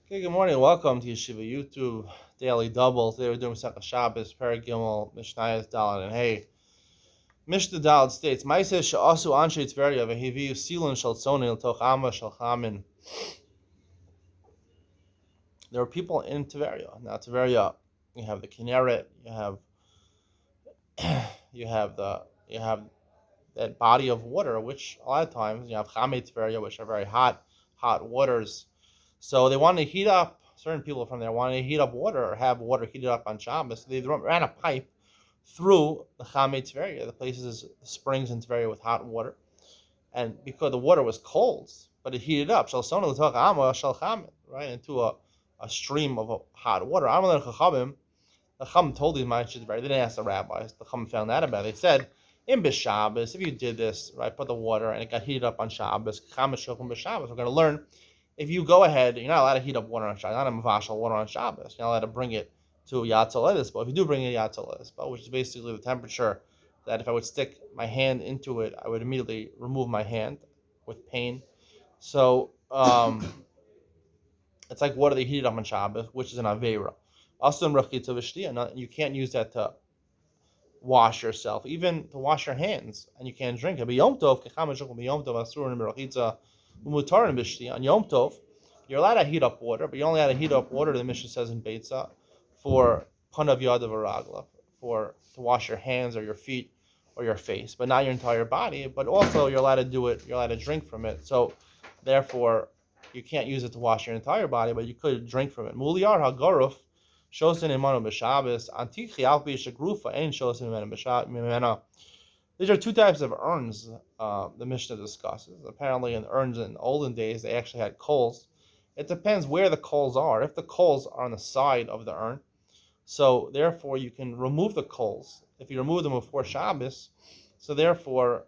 Okay, good morning. Welcome to Yeshiva YouTube Daily Double. Today we're doing Masechah Shabbos, Perek Gimel, Mishnayos Daled, and hey, Mishnah Daled states, "Ma'aseh she'asu anshe Tveria v'hiviu silon shel tzonin l'toch ama shel chamin." There were people in Tveria. Now Tveria, you have the Kinneret, you have you have that body of water, which a lot of times you have Chamei Tveria, which are very hot waters. So they wanted to heat up. Certain people from there wanted to heat up water or have water heated up on Shabbos. So they ran a pipe through the Chamei Tveria, the places, springs in Tveria with hot water, and because the water was cold, but it heated up, right, into a stream of hot water. The Chum told these Ma'aseh, right? They didn't ask the rabbis. The Chum found out about it. They said, in B'Shabbos, if you did this, right, put the water and it got heated up on Shabbos, we're going to learn if you go ahead, you're not allowed to heat up water on Shabbos, not a mavashal water on Shabbos. You're not allowed to bring it to Yatzel but if you do bring a Yatzel which is basically the temperature that if I would stick my hand into it, I would immediately remove my hand with pain. So it's like water they heated up on Shabbos, which is an Aveira. Also, you can't use that to wash yourself, even to wash your hands, and you can't drink it. But Yom Tov, on Yom Tov, you're allowed to heat up water, but you're only allowed to heat up water, the Mishnah says in Beitza, for Panav Yadav Aragla, for to wash your hands or your feet or your face, but not your entire body. But also you're allowed to do it, you're allowed to drink from it. So therefore you can't use it to wash your entire body, but you could drink from it. Muliyar Hagoruf, Shosin Imanu B'Shabbos, Antichi Alpi Shagrufa, and Shosin Imanu. These are two types of urns the Mishnah discusses. Apparently, in urns in olden days, they actually had coals. It depends where the coals are. If the coals are on the side of the urn, so therefore you can remove the coals. If you remove them before Shabbos, so therefore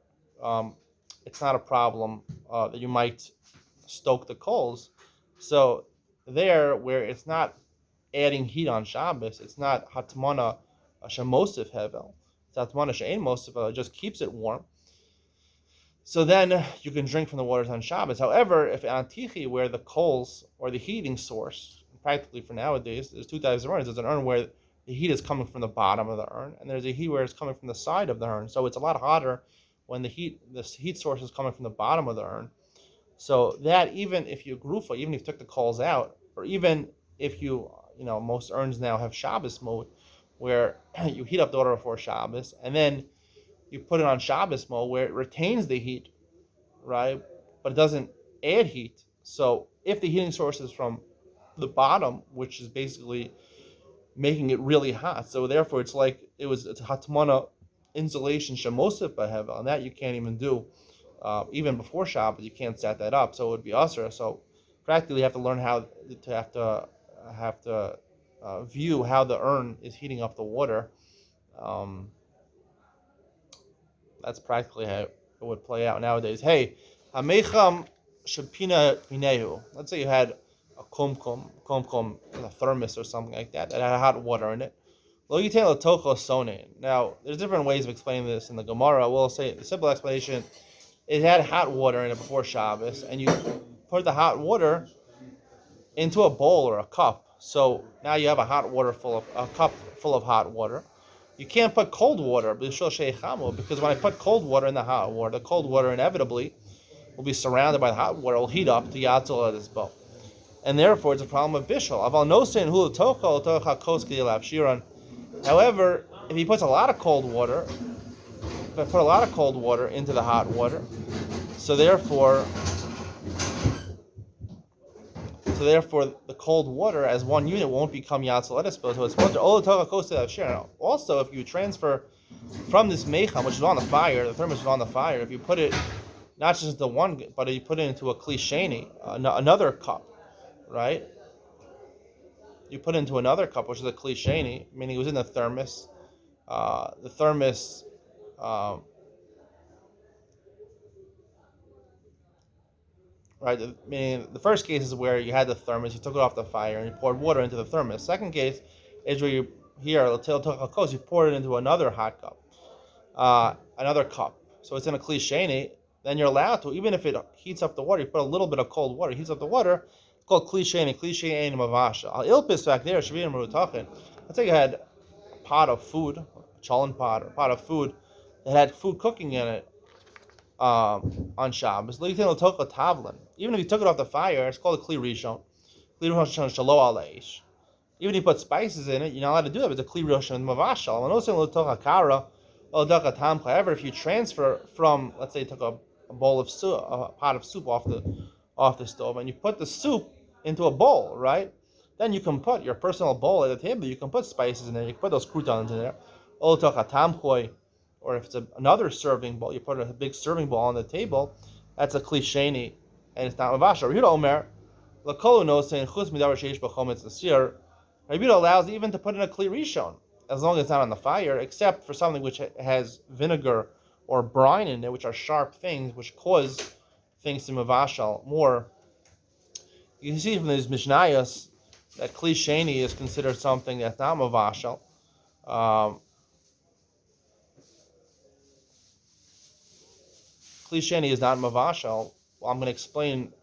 it's not a problem that you might stoke the coals. So there, where it's not adding heat on Shabbos, it's not hatmana shemosif hevel. It's hatmana she'ein mosif hevel. It just keeps it warm. So then you can drink from the waters on Shabbos. However, if antichi, where the coals or the heating source, practically for nowadays, there's two types of urns. There's an urn where the heat is coming from the bottom of the urn, and there's a heat where it's coming from the side of the urn. So it's a lot hotter when the heat source is coming from the bottom of the urn. So that even if you grufa, even if you took the coals out, or even if most urns now have Shabbos mode, where you heat up the water before Shabbos, and then you put it on Shabbos mode where it retains the heat, right? But it doesn't add heat. So if the heating source is from the bottom, which is basically making it really hot, so therefore it's hatmana insulation shemosif b'hevel, and that you can't even do. Even before Shabbos, you can't set that up, so it would be usher. So practically, you have to learn how to have to view how the urn is heating up the water. That's practically how it would play out nowadays. Hey, hamecham shapina minehu. Let's say you had a kumkum, a thermos or something like that had hot water in it. Lo yitain l'tocho sonin. Now, there's different ways of explaining this in the Gemara. We'll say the simple explanation: it had hot water in it before Shabbos, and you put the hot water into a bowl or a cup. So now you have a cup full of hot water. You can't put cold water because when I put cold water in the hot water, the cold water inevitably will be surrounded by the hot water. It will heat up to Yatzel at this bowl, and therefore it's a problem of bishul. However, if he puts a lot of cold water, if I put a lot of cold water into the hot water, so therefore the cold water as one unit won't become Yatzel Edispo. So it's also, if you transfer from this mecham, which is on the fire, the thermos is on the fire, if you put it not just into one, but you put it into a klisheni, another cup, right? You put it into another cup, which is a klisheni, meaning it was in the thermos. The thermos. Right, meaning the first case is where you had the thermos, you took it off the fire, and you poured water into the thermos. Second case is where you pour it into another hot cup, another cup. So it's in a klisheni. Then you're allowed to, even if it heats up the water, you put a little bit of cold water, heats up the water. called cliche and mavasha. Al ilpis back there should be in Marutachin. Let's say you had a pot of food, a chalent pot, or a pot of food that had food cooking in it on Shabbos. Even if you took it off the fire, it's called a kli rishon. Kli rishon shalo al eish. Even if you put spices in it, you're not allowed to do it. It's a kli rishon mavashal. However, if you transfer from, let's say, you took a bowl of soup, a pot of soup off the stove, and you put the soup into a bowl, right? Then you can put your personal bowl at the table. You can put spices in there. You can put those croutons in there. Or if it's another serving bowl, you put a big serving bowl on the table. That's a kli sheni, and it's not mavashal. Yehuda Omer, lakolu knows saying chutz midar sheish b'chometz l'sir. Yehuda allows even to put in a kli rishon, as long as it's not on the fire, except for something which has vinegar or brine in it, which are sharp things, which cause things to mavashal more. You can see from these mishnayos that kli sheni is considered something that's not mavashal. Kli sheni is not mavashal. Well, I'm going to explain.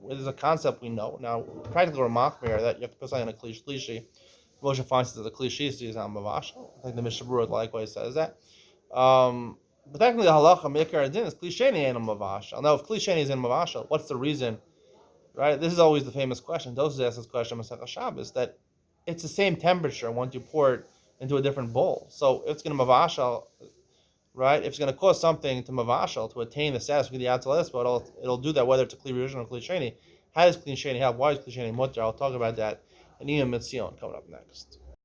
There's a concept we know now. Practical remark here that you have to put something in a klishi. Moshe finds that the klishi is not mavashal. I think the Mishnah Berurah likewise says that. But technically, the halacha mikar din is kli sheni ain't mavashal. Now, if kli sheni is in mavashal, what's the reason? Right? This is always the famous question. Those ask this question on Masechah Shabbos, that it's the same temperature once you pour it into a different bowl. So if it's going to mavashal, right? If it's going to cause something to mavashal to attain the status of the Atzalis, but it'll do that whether it's a kli rishon or kli sheni. How does kli sheni help? Why is kli sheni mutter? I'll talk about that in Iyam Mitzion coming up next.